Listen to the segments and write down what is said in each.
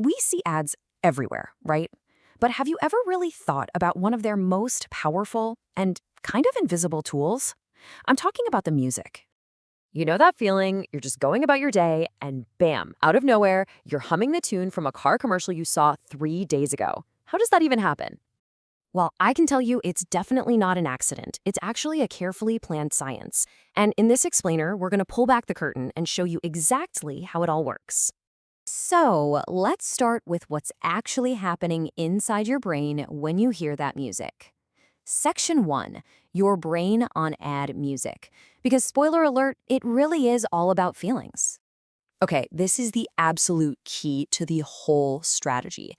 We see ads everywhere, right? But have you ever really thought about one of their most powerful and kind of invisible tools? I'm talking about the music. You know that feeling? You're just going about your day, and bam, out of nowhere, you're humming the tune from a car commercial you saw 3 days ago. How does that even happen? Well, I can tell you it's definitely not an accident. It's actually a carefully planned science. And in this explainer, we're going to pull back the curtain and show you exactly how it all works. So, let's start with what's actually happening inside your brain when you hear that music. Section 1, your brain on ad music. Because spoiler alert, it really is all about feelings. Okay, this is the absolute key to the whole strategy.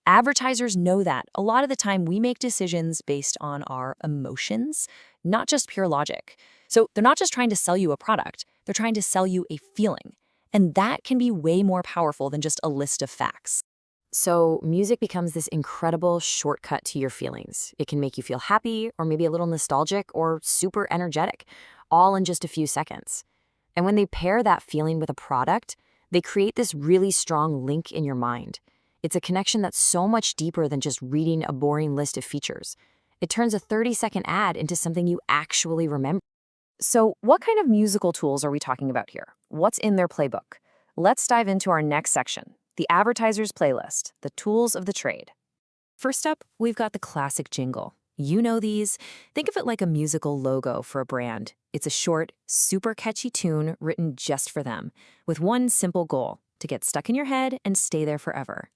Advertisers know that a lot of the time we make decisions based on our emotions, not just pure logic. So they're not just trying to sell you a product, they're trying to sell you a feeling. And that can be way more powerful than just a list of facts. So music becomes this incredible shortcut to your feelings. It can make you feel happy or maybe a little nostalgic or super energetic, all in just a few seconds. And when they pair that feeling with a product, they create this really strong link in your mind. It's a connection that's so much deeper than just reading a boring list of features. It turns a 30-second ad into something you actually remember. So what kind of musical tools are we talking about here? What's in their playbook? Let's dive into our next section, the Advertisers playlist, the tools of the trade. First up, we've got the classic jingle. You know these. Think of it like a musical logo for a brand. It's a short, super catchy tune written just for them, with one simple goal, to get stuck in your head and stay there forever.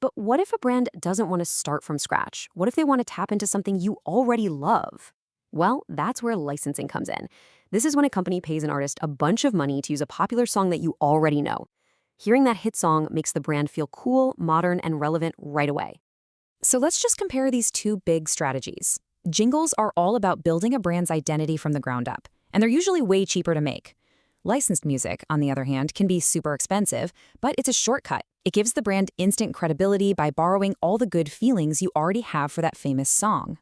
But what if a brand doesn't want to start from scratch? What if they want to tap into something you already love? Well, that's where licensing comes in. This is when a company pays an artist a bunch of money to use a popular song that you already know. Hearing that hit song makes the brand feel cool, modern, and relevant right away. So let's just compare these two big strategies. Jingles are all about building a brand's identity from the ground up, and they're usually way cheaper to make. Licensed music, on the other hand, can be super expensive, but it's a shortcut. It gives the brand instant credibility by borrowing all the good feelings you already have for that famous song.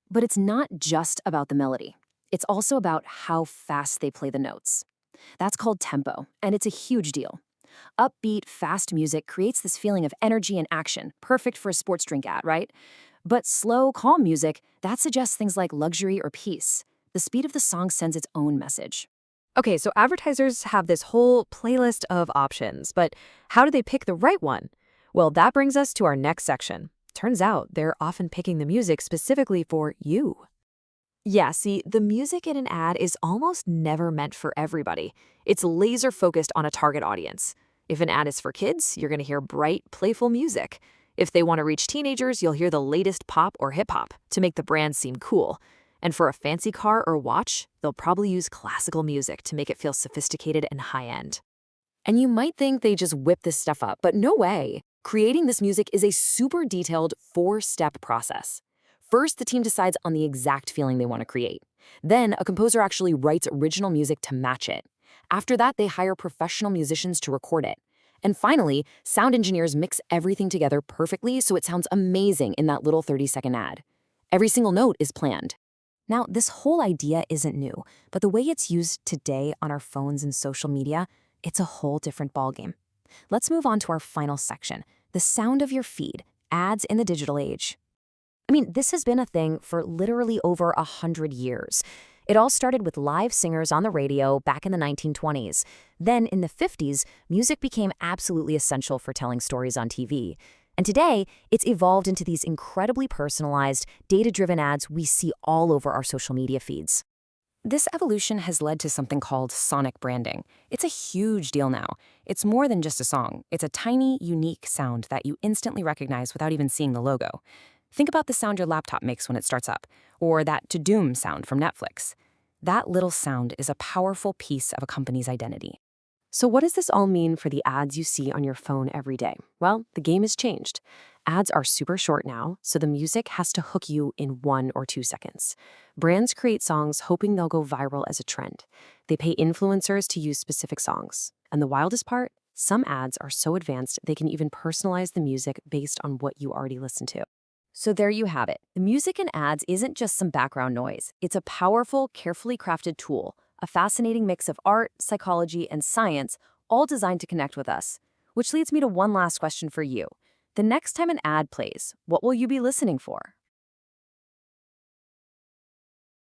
But it's not just about the melody. It's also about how fast they play the notes. That's called tempo, and it's a huge deal. Upbeat, fast music creates this feeling of energy and action, perfect for a sports drink ad, right? But slow, calm music, that suggests things like luxury or peace. The speed of the song sends its own message. Okay, so advertisers have this whole playlist of options, but how do they pick the right one? Well, that brings us to our next section. Turns out they're often picking the music specifically for you. Yeah, see, the music in an ad is almost never meant for everybody. It's laser focused on a target audience. If an ad is for kids, you're going to hear bright, playful music. If they want to reach teenagers, you'll hear the latest pop or hip hop to make the brand seem cool. And for a fancy car or watch, they'll probably use classical music to make it feel sophisticated and high-end. And you might think they just whip this stuff up, but no way. Creating this music is a super detailed 4-step process. First, the team decides on the exact feeling they want to create. Then, a composer actually writes original music to match it. After that, they hire professional musicians to record it. And finally, sound engineers mix everything together perfectly so it sounds amazing in that little 30-second ad. Every single note is planned. Now, this whole idea isn't new, but the way it's used today on our phones and social media, it's a whole different ballgame. Let's move on to our final section, the sound of your feed, ads in the digital age. I mean, this has been a thing for literally over 100 years. It all started with live singers on the radio back in the 1920s. Then, in the 50s, music became absolutely essential for telling stories on TV. And today, it's evolved into these incredibly personalized, data-driven ads we see all over our social media feeds. This evolution has led to something called sonic branding. It's a huge deal now. It's more than just a song. It's a tiny, unique sound that you instantly recognize without even seeing the logo. Think about the sound your laptop makes when it starts up, or that to-doom sound from Netflix. That little sound is a powerful piece of a company's identity. So what does this all mean for the ads you see on your phone every day? Well, the game has changed. Ads are super short now, so the music has to hook you in 1 or 2 seconds. Brands create songs hoping they'll go viral as a trend. They pay influencers to use specific songs. And the wildest part? Some ads are so advanced they can even personalize the music based on what you already listen to. So there you have it. The music in ads isn't just some background noise. It's a powerful, carefully crafted tool, a fascinating mix of art, psychology, and science, all designed to connect with us. Which leads me to one last question for you. The next time an ad plays, what will you be listening for?